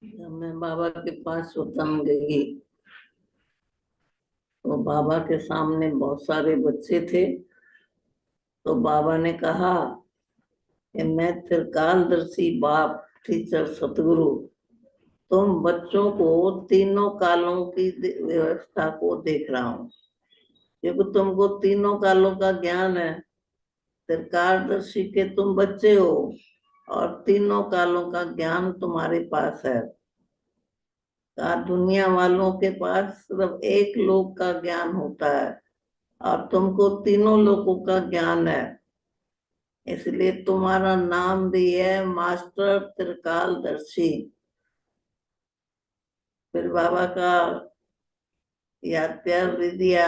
जब मैं बाबा के पास सुतन गई तो बाबा के सामने बहुत सारे बच्चे थे। तो बाबा ने कहा कि मैं त्रिकालदर्शी बाप टीचर सतगुरु तुम बच्चों को तीनों कालों की व्यवस्था को देख रहा हूँ, क्योंकि तुमको तीनों कालों का ज्ञान है। त्रिकालदर्शी के तुम बच्चे हो और तीनों कालों का ज्ञान तुम्हारे पास है। दुनिया वालों के पास सिर्फ एक लोक का ज्ञान होता है और तुमको तीनों लोकों का ज्ञान है। इसलिए तुम्हारा नाम भी है मास्टर त्रिकालदर्शी। फिर बाबा का याद प्यार भी दिया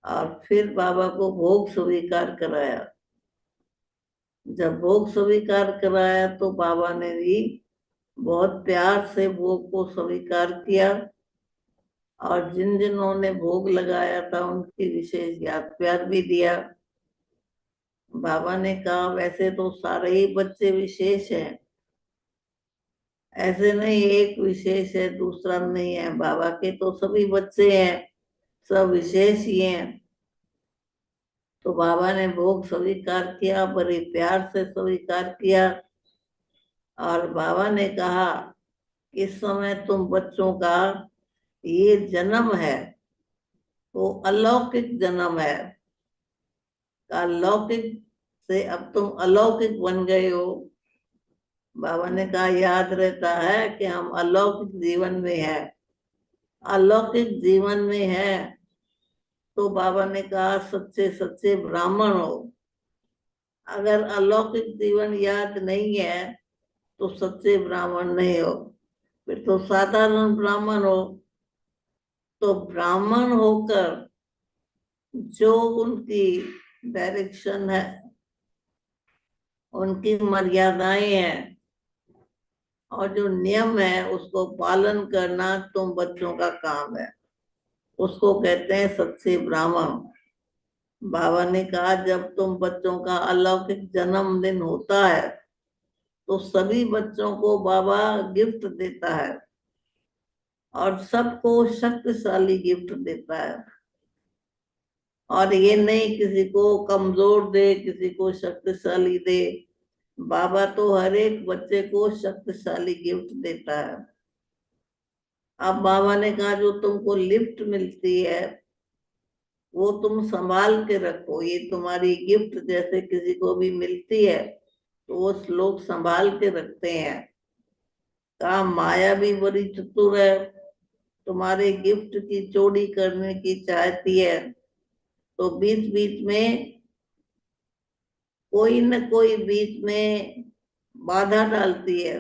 और फिर बाबा को भोग स्वीकार कराया। जब भोग स्वीकार कराया तो बाबा ने भी बहुत प्यार से भोग को स्वीकार किया और जिन जिन्होंने भोग लगाया था उनकी विशेष याद प्यार भी दिया। बाबा ने कहा वैसे तो सारे ही बच्चे विशेष हैं, ऐसे नहीं एक विशेष है दूसरा नहीं है। बाबा के तो सभी बच्चे हैं, सब विशेष ही हैं। तो बाबा ने भोग स्वीकार किया, बड़े प्यार से स्वीकार किया और बाबा ने कहा इस समय तुम बच्चों का ये जन्म है वो अलौकिक जन्म है। अलौकिक से अब तुम अलौकिक बन गए हो। बाबा ने कहा याद रहता है कि हम अलौकिक जीवन में है, अलौकिक जीवन में है। तो बाबा ने कहा सच्चे सच्चे ब्राह्मण हो। अगर अलौकिक जीवन याद नहीं है तो सच्चे ब्राह्मण नहीं हो, फिर तो साधारण ब्राह्मण हो। तो ब्राह्मण होकर जो उनकी डायरेक्शन है, उनकी मर्यादाएं हैं और जो नियम है उसको पालन करना तुम बच्चों का काम है। उसको कहते हैं सच्चे ब्राह्मण। बाबा ने कहा जब तुम बच्चों का अलौकिक जन्मदिन होता है तो सभी बच्चों को बाबा गिफ्ट देता है और सबको शक्तिशाली गिफ्ट देता है। और ये नहीं किसी को कमजोर दे किसी को शक्तिशाली दे। बाबा तो हर एक बच्चे को शक्तिशाली गिफ्ट देता है। अब बाबा ने कहा जो तुमको लिफ्ट मिलती है वो तुम संभाल के रखो, ये तुम्हारी गिफ्ट जैसे किसी को भी मिलती है तो वो लोग संभाल के रखते हैं। कहा माया भी बड़ी चतुर है, तुम्हारे गिफ्ट की चोरी करने की चाहती है तो बीच बीच में कोई न कोई बीच में बाधा डालती है।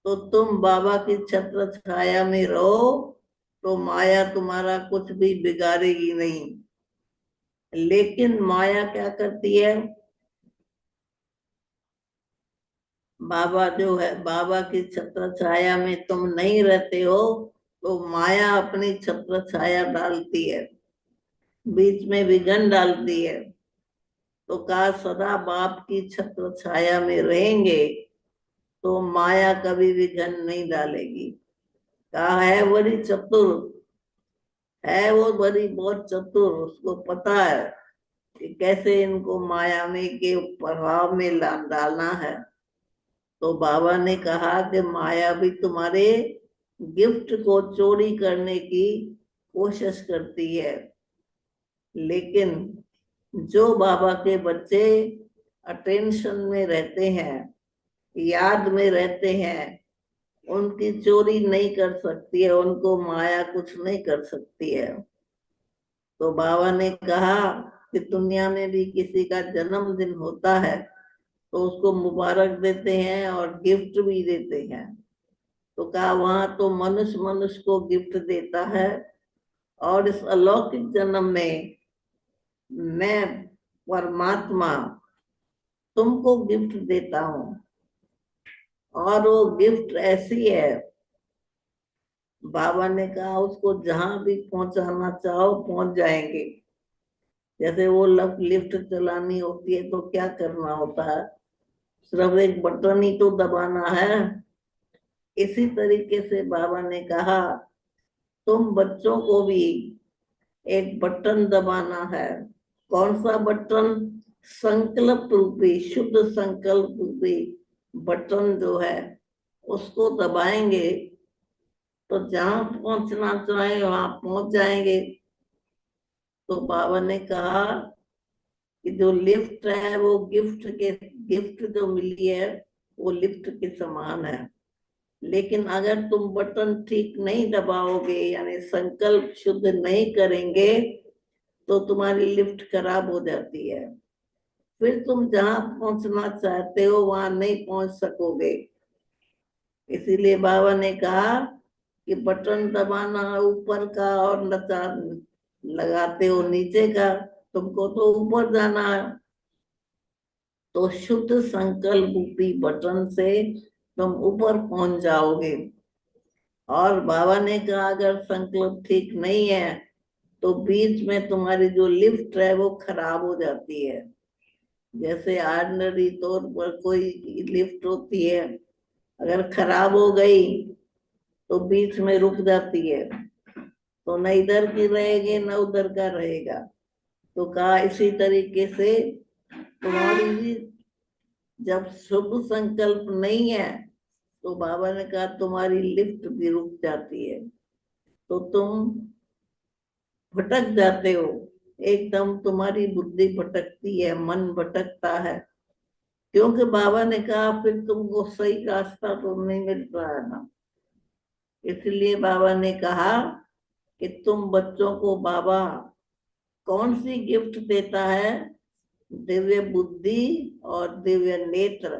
तो तुम बाबा की छत्र छाया में रहो तो माया तुम्हारा कुछ भी बिगाड़ेगी नहीं। लेकिन माया क्या करती है, बाबा जो है बाबा की छत्र छाया में तुम नहीं रहते हो तो माया अपनी छत्र छाया डालती है, बीच में विघन डालती है। तो कहा सदा बाप की छत्र छाया में रहेंगे तो माया कभी विघन नहीं डालेगी। कहा है बड़ी चतुर है वो, बड़ी बहुत चतुर, उसको पता है कि कैसे इनको माया में के प्रभाव में डालना है। तो बाबा ने कहा कि माया भी तुम्हारे गिफ्ट को चोरी करने की कोशिश करती है, लेकिन जो बाबा के बच्चे अटेंशन में रहते हैं, याद में रहते हैं, उनकी चोरी नहीं कर सकती है, उनको माया कुछ नहीं कर सकती है। तो बाबा ने कहा कि दुनिया में भी किसी का जन्मदिन होता है तो उसको मुबारक देते हैं और गिफ्ट भी देते हैं। तो कहा वहां तो मनुष्य मनुष्य को गिफ्ट देता है और इस अलौकिक जन्म में मैं परमात्मा तुमको गिफ्ट देता हूँ। और वो गिफ्ट ऐसी है, बाबा ने कहा उसको जहां भी पहुंचाना चाहो पहुंच जाएंगे। जैसे वो लिफ्ट चलानी होती है तो क्या करना होता है, सिर्फ एक बटन ही तो दबाना है। इसी तरीके से बाबा ने कहा तुम बच्चों को भी एक बटन दबाना है। कौन सा बटन? संकल्प रूपी, शुद्ध संकल्प रूपी बटन जो है उसको दबाएंगे तो जहां पहुंचना चाहे वहां पहुंच जाएंगे। तो बाबा ने कहा कि जो लिफ्ट है वो गिफ्ट जो मिली है वो लिफ्ट के समान है। लेकिन अगर तुम बटन ठीक नहीं दबाओगे, यानी संकल्प शुद्ध नहीं करेंगे, तो तुम्हारी लिफ्ट खराब हो जाती है। फिर तुम जहां पहुंचना चाहते हो वहां नहीं पहुंच सकोगे। इसीलिए बाबा ने कहा कि बटन दबाना ऊपर का और नचा लगाते हो नीचे का, तुमको तो ऊपर जाना है। तो शुद्ध संकल्प रूपी बटन से तुम ऊपर पहुंच जाओगे। और बाबा ने कहा अगर संकल्प ठीक नहीं है तो बीच में तुम्हारी जो लिफ्ट है वो खराब हो जाती है। जैसे ऑर्डिनरी तौर पर कोई लिफ्ट होती है, अगर खराब हो गई तो बीच में रुक जाती है, तो न इधर की रहेगी न उधर का रहेगा। तो कहा इसी तरीके से तुम्हारी जब शुभ संकल्प नहीं है तो बाबा ने कहा तुम्हारी लिफ्ट भी रुक जाती है, तो तुम भटक जाते हो। एकदम तुम्हारी बुद्धि भटकती है, मन भटकता है। क्योंकि बाबा ने कहा फिर तुमको सही रास्ता तो नहीं मिल रहा है ना। इसलिए बाबा ने कहा कि तुम बच्चों को बाबा कौन सी गिफ्ट देता है? दिव्य बुद्धि और दिव्य नेत्र।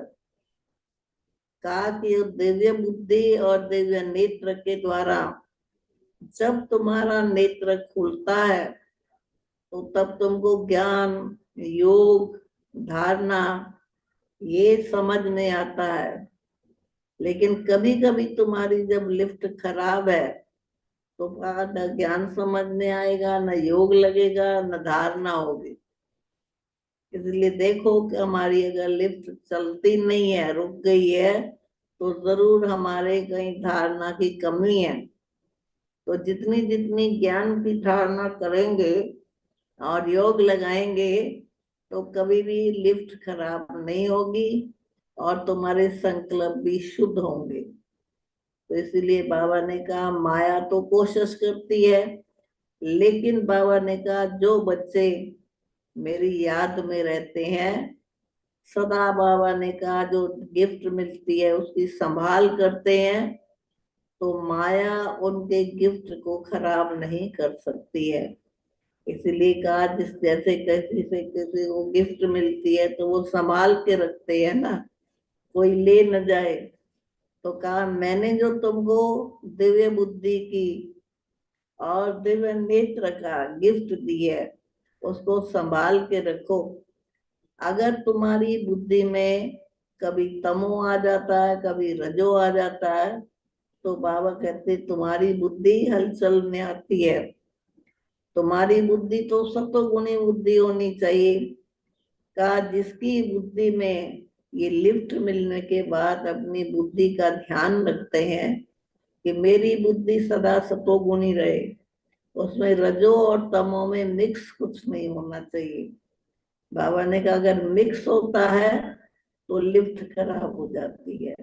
कहा कि दिव्य बुद्धि और दिव्य नेत्र के द्वारा जब तुम्हारा नेत्र खुलता है तो तब तुमको ज्ञान, योग, धारणा ये समझ में आता है। लेकिन कभी कभी तुम्हारी जब लिफ्ट खराब है तो न ज्ञान समझ में आएगा, न योग लगेगा, न धारणा होगी। इसलिए देखो कि हमारी अगर लिफ्ट चलती नहीं है, रुक गई है, तो जरूर हमारे कहीं धारणा की कमी है। तो जितनी जितनी ज्ञान की धारणा करेंगे और योग लगाएंगे तो कभी भी लिफ्ट खराब नहीं होगी और तुम्हारे संकल्प भी शुद्ध होंगे। तो इसलिए बाबा ने कहा माया तो कोशिश करती है, लेकिन बाबा ने कहा जो बच्चे मेरी याद में रहते हैं, सदा बाबा ने कहा जो गिफ्ट मिलती है उसकी संभाल करते हैं, तो माया उनके गिफ्ट को खराब नहीं कर सकती है। इसलिए कहा जिस जैसे किसी से किसी को गिफ्ट मिलती है तो वो संभाल के रखते हैं ना, कोई ले न जाए। तो कहा मैंने जो तुमको दिव्य बुद्धि की और दिव्य नेत्र का गिफ्ट दी है उसको संभाल के रखो। अगर तुम्हारी बुद्धि में कभी तमो आ जाता है, कभी रजो आ जाता है, तो बाबा कहते तुम्हारी बुद्धि हलचल में आती है। तुम्हारी बुद्धि तो सतोगुणी बुद्धि होनी चाहिए। कहा जिसकी बुद्धि में ये लिफ्ट मिलने के बाद अपनी बुद्धि का ध्यान रखते हैं कि मेरी बुद्धि सदा सतोगुणी रहे, उसमें रजो और तमो में मिक्स कुछ नहीं होना चाहिए। बाबा ने कहा अगर मिक्स होता है तो लिफ्ट खराब हो जाती है।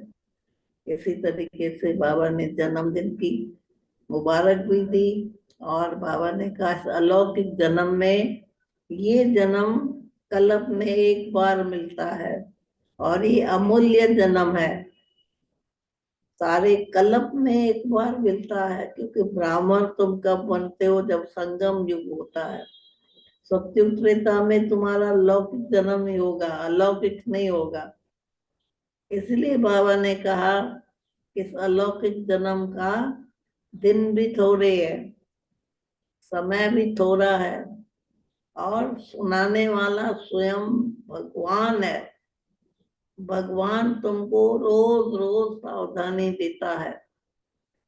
इसी तरीके से बाबा ने जन्मदिन की मुबारक भी दी और बाबा ने कहा इस अलौकिक जन्म में, ये जन्म कल्प में एक बार मिलता है और ये अमूल्य जन्म है। सारे कल्प में एक बार मिलता है, क्योंकि ब्राह्मण तुम कब बनते हो? जब संगम युग होता है। सत्युग त्रेता में तुम्हारा लौकिक जन्म ही होगा, अलौकिक नहीं होगा। इसलिए बाबा ने कहा इस अलौकिक जन्म का दिन भी थोड़े है, समय भी थोड़ा है, और सुनाने वाला स्वयं भगवान है। भगवान तुमको रोज रोज सावधानी देता है,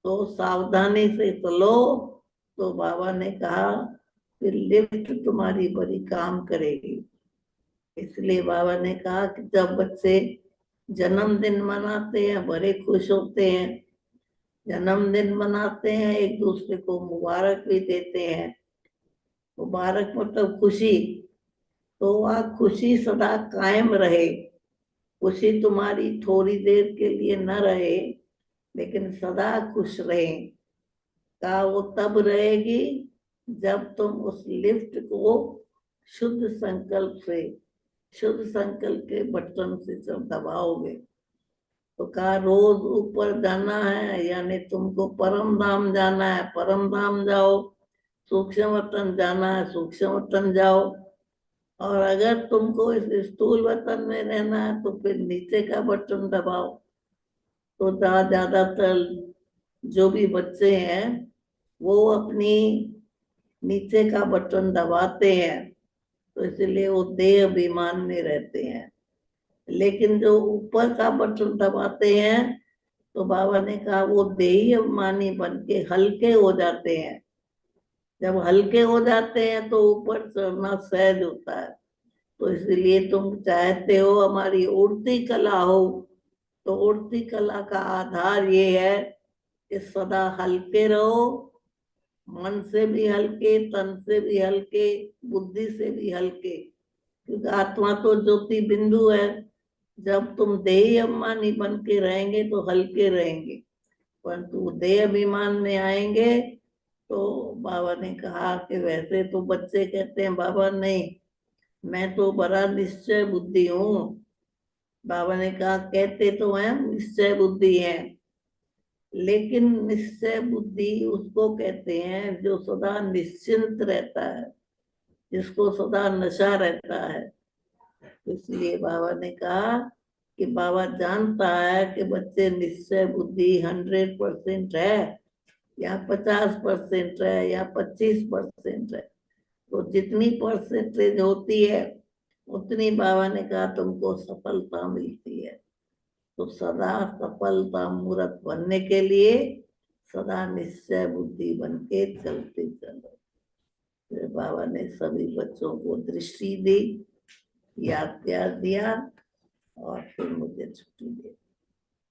तो सावधानी से चलो। तो बाबा ने कहा फिर लिफ्ट तुम्हारी बड़ी काम करेगी। इसलिए बाबा ने कहा कि जब बच्चे जन्मदिन मनाते हैं, बड़े खुश होते हैं, जन्मदिन मनाते हैं, एक दूसरे को मुबारक भी देते हैं। मुबारक मतलब खुशी। तो वह खुशी सदा कायम रहे। खुशी तुम्हारी थोड़ी देर के लिए न रहे, लेकिन सदा खुश रहे। का वो तब रहेगी जब तुम उस लिफ्ट को शुद्ध संकल्प से, शुद्ध संकल्प के बटन से जब दबाओगे। तो कहा रोज ऊपर जाना है, यानी तुमको परम धाम जाना है, परम धाम जाओ। सूक्ष्म वतन जाना है, सूक्ष्म वतन जाओ। और अगर तुमको इस स्थूल वतन में रहना है, तो फिर नीचे का बटन दबाओ। तो ज्यादातर जो भी बच्चे हैं वो अपनी नीचे का बटन दबाते हैं, तो इसलिए वो देह अभिमान में रहते हैं। लेकिन जो ऊपर का बटन दबाते हैं, तो बाबा ने कहा वो देही अभिमानी बन के हल्के हो जाते हैं। जब हल्के हो जाते हैं तो ऊपर चढ़ना सहज होता है। तो इसलिए तुम चाहते हो हमारी उड़ती कला हो, तो उड़ती कला का आधार ये है कि सदा हल्के रहो, मन से भी हल्के, तन से भी हल्के, बुद्धि से भी हल्के। क्योंकि आत्मा तो ज्योति बिंदु है। जब तुम देही अभिमानी बन के रहेंगे तो हल्के रहेंगे, परंतु देह अभिमान में आएंगे तो बाबा ने कहा कि वैसे तो बच्चे कहते हैं बाबा नहीं, मैं तो बड़ा निश्चय बुद्धि हूँ। बाबा ने कहा कहते तो हैं निश्चय बुद्धि है, लेकिन निश्चय बुद्धि उसको कहते हैं जो सदा निश्चिंत रहता है, जिसको सदा नशा रहता है। इसलिए बाबा ने कहा कि बाबा जानता है कि बच्चे निश्चय बुद्धि 100% है या 50% है या 25% है। तो जितनी परसेंटेज होती है उतनी बाबा ने कहा तुमको सफलता मिलती है। तो सदा सफलता मूर्त बनने के लिए सदा निश्चय बुद्धि बन के चलते चलो। फिर बाबा ने सभी बच्चों को दृष्टि दी, याद प्यार दिया और फिर मुझे छुट्टी दी।